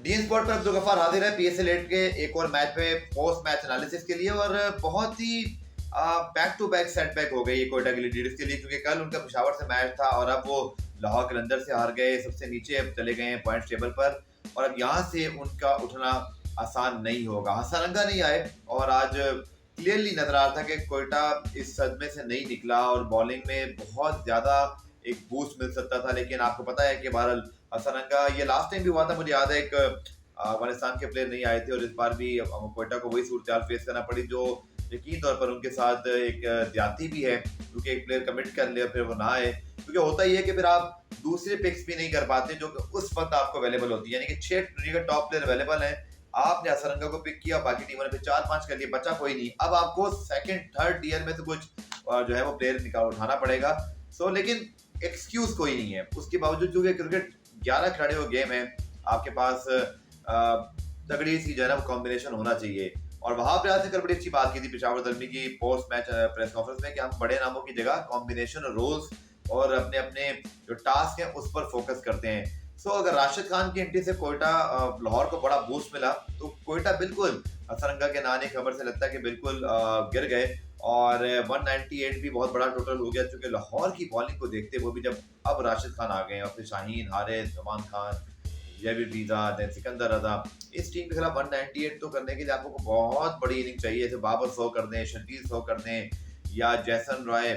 DN spot पर अब्दुल गफ्फार हाजिर है पीएसएल 8 के एक और मैच में पोस्ट मैच एनालिसिस के लिए। और बहुत ही बैक टू बैक सेटबैक हो गई कोयटा गिल्लीडीडीज के लिए, क्योंकि कल उनका पेशावर से मैच था और अब वो लाहौर कलंदर से हार गए, सबसे नीचे अब चले गए हैं पॉइंट टेबल पर। और अब यहाँ से उनका उठना आसान नहीं होगा। हसरंगा नहीं आए और आज क्लियरली नजर आ रहा था कि कोयटा इस सदमे से नहीं निकला और बॉलिंग में बहुत ज्यादा एक बूस्ट मिल सकता था। लेकिन आपको पता है कि बहरहाल हसरंगा, ये लास्ट टाइम भी हुआ था, मुझे याद है, एक अफगानिस्तान के प्लेयर नहीं आए थे और इस बार भी कोयटा को वही सूरत फेस करना पड़ी, जो यकीन तौर पर उनके साथ एक ज्यादती भी है, क्योंकि एक प्लेयर कमिट कर ले और फिर वो ना आए। क्योंकि होता ही है कि फिर आप दूसरे पिक्स भी नहीं कर पाते जो उस वक्त आपको अवेलेबल होती है, यानी कि 6 दुनिया के टॉप प्लेयर अवेलेबल हैं, आपने हसरंगा को पिक किया, बाकी टीमों ने फिर 4-5 कर लिए, बचा कोई नहीं। अब आपको सेकंड थर्ड ईयर में से कुछ जो है वो प्लेयर निकाल उठाना पड़ेगा। लेकिन एक्सक्यूज कोई नहीं है, उसके बावजूद जो क्रिकेट 11 खिलाड़ियों का गेम है, आपके पास तगड़ी सी जो है ना कॉम्बिनेशन होना चाहिए। और वहां पे आज कल बड़ी अच्छी बात की थी पेशावर दलमी की पोस्ट मैच प्रेस कॉन्फ्रेंस में कि हम बड़े नामों की जगह कॉम्बिनेशन रोल्स और अपने अपने जो टास्क हैं उस पर फोकस करते हैं। अगर राशिद खान की एंट्री से कोयटा लाहौर को बड़ा बूस्ट मिला, तो कोयटा बिल्कुल हसरंगा के नाने खबर से लगता है कि बिल्कुल गिर गए। और 198 भी बहुत बड़ा टोटल हो गया, क्योंकि लाहौर की बॉलिंग को देखते वो भी जब अब राशिद खान आ गए और फिर शाहीन, हारिस, जमान खान, जयवीर वीजा, देन सिकंदर रजा, इस टीम के खिलाफ 198 तो करने के लिए आपको बहुत बड़ी इनिंग चाहिए। जैसे बाबर 100 कर दें, शर्जील 100 कर दें, या जैसन रॉय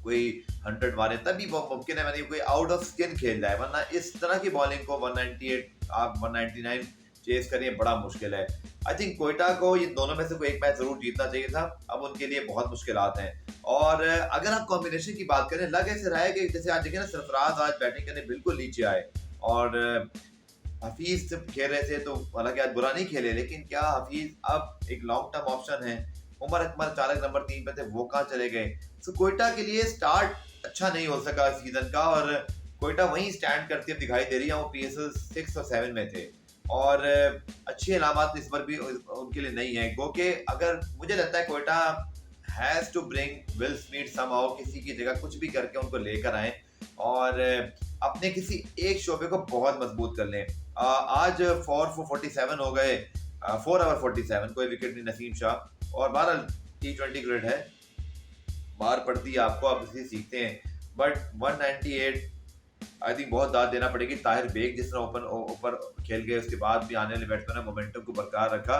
कोई 100 मारे, तभी वो मुमकिन है मैंने कोई आउट ऑफ स्किन खेल जाए, वरना इस तरह की बॉलिंग को 198 आप 199 चेस करिए बड़ा मुश्किल है। आई थिंक कोयटा को ये दोनों में से कोई एक मैच जरूर जीतना चाहिए था, अब उनके लिए बहुत मुश्किलात हैं। और अगर आप कॉम्बिनेशन की बात करें, लग ऐसे रहा है कि जैसे आज देखिए ना, सरफराज आज बैटिंग करने बिल्कुल नीचे आए और हफीज जब खेल रहे थे तो हालांकि आज बुरा नहीं खेले, लेकिन क्या हफीज अब एक लॉन्ग टर्म ऑप्शन है? उमर अकमल चालक नंबर 3 पे थे, वो कहाँ चले गए? कोयटा के लिए स्टार्ट अच्छा नहीं हो सका सीजन का, और कोयटा वहीं स्टैंड करती अब दिखाई दे रही है। वो पीएसएल 6 और 7 में थे और अच्छी अलामत इस बार भी उनके लिए नहीं है। गो के अगर मुझे लगता है Quetta has to bring Will Smith somehow, किसी की जगह कुछ भी करके उनको लेकर आए और अपने किसी एक शोबे को बहुत मजबूत कर लें। आज 4 for 47 हो गए, 4 over 47, कोई विकेट नहीं नसीम शाह। और 12 T20 ग्रेड है, मार पड़ती है आपको, आप इसी सीखते हैं। बट 198 आई थिंक बहुत दाद देना पड़ेगी। ताहिर बेग जिस तरह ऊपर खेल गए, उसके बाद भी आने वाले बैट्समैन ने मोमेंटम को बरकरार रखा।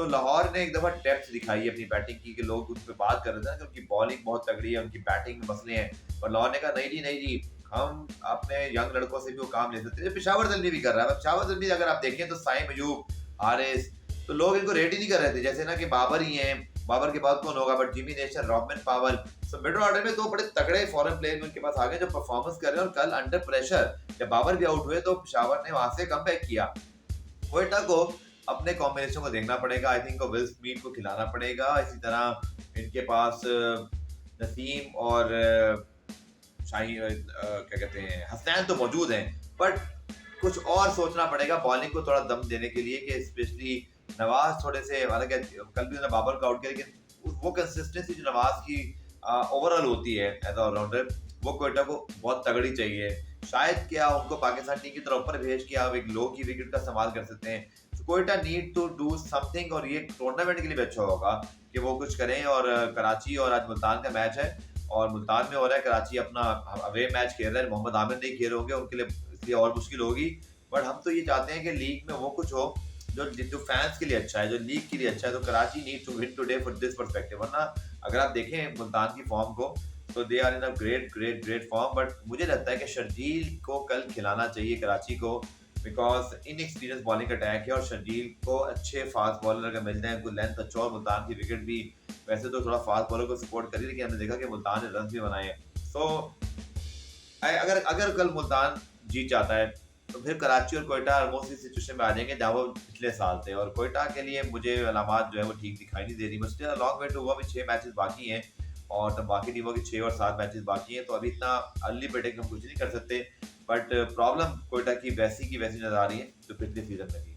लाहौर ने एक दफा डेप्थ दिखाई है अपनी बैटिंग की, कि लोग उस पर बात कर रहे थे ना कि उनकी बॉलिंग बहुत तगड़ी है, उनकी बैटिंग में मसले हैं, और लाहौर ने कहा नहीं जी नहीं जी, हम अपने यंग लड़कों से भी वो काम ले सकते हैं। पेशावर दलमी भी कर रहा है। पेशावर दलमी अगर आप देखें तो साइम अयूब, हारिस, तो लोग इनको रेट ही नहीं कर रहे थे, जैसे ना कि बाबर ही हैं, बाबर के बाद कौन होगा, बट जिमी नेशन, रॉबमन पावल, मिडल ऑर्डर में दो बड़े तगड़े फॉरेन प्लेयर उनके पास आ गए जो परफॉर्मेंस कर रहे हैं। और कल अंडर प्रेशर जब बाबर भी आउट हुए तो पेशावर ने वहां से कमबैक किया। कोयटा को अपने कॉम्बिनेशन को देखना पड़ेगा। आई थिंक विल स्मिथ को खिलाना पड़ेगा। इसी तरह इनके पास नसीम और शाही क्या कहते हैं, हसनैन तो मौजूद हैं, बट कुछ और सोचना पड़ेगा बॉलिंग को थोड़ा दम देने के लिए, कि स्पेशली नवाज थोड़े से, हालांकि कल भी बाबर का आउट किया, लेकिन वो कंसिस्टेंसी जो नवाज की ओवरऑल होती है एज ऑलराउंडर, वो कोयटा को बहुत तगड़ी चाहिए। शायद क्या उनको पाकिस्तान टीम की तरफ ऊपर भेज के आप एक लो की विकेट का इस्तेमाल कर सकते हैं। Quetta need to do something, और ये टूर्नामेंट के लिए भी अच्छा होगा कि वो कुछ करें। और कराची और आज मुल्तान का मैच है, और मुल्तान में हो रहा है, कराची अपना अवे मैच खेल रहा है, मोहम्मद आमिर नहीं खेल होंगे, उनके लिए इसलिए और मुश्किल होगी। बट हम तो ये चाहते हैं कि लीग में वो कुछ हो जो फैंस के लिए अच्छा है, जो लीग के लिए अच्छा है। तो Karachi need to win today for this perspective, वरना अगर आप देखें मुल्तान की फॉर्म को तो they are in a great form. But मुझे लगता है कि शर्जील को कल खिलाना चाहिए कराची को, बिकॉज इनएक्सपीरियंस बॉलिंग अटैक है, और शर्जील को अच्छे फास्ट बॉलर अगर मिल जाए, उनको लेंथ अच्छा, और मुल्तान की विकेट भी वैसे तो थोड़ा फास्ट बॉलर को सपोर्ट करी, लेकिन हमने देखा कि मुल्तान ने रन भी बनाए हैं। अगर अगर कल मुल्तान जीत जाता है तो फिर कराची और कोयटा ऑलमोस्ट इस सिचुएशन में आ जाएंगे जहाँ वो पिछले साल थे। और कोयटा के लिए मुझे अलामत जो है वो ठीक दिखाई नहीं दे रही। बस लॉन्ग वे टू हुआ भी 6 मैचेस बाकी हैं, और तब बाकी टीमों की 6 और 7 मैचेस बाकी हैं, तो अभी इतना अर्ली प्रेडिक्ट हम कुछ नहीं कर सकते। बट प्रॉब्लम कोयटा की वैसी नजर आ रही है जो पिछले सीजन में थी।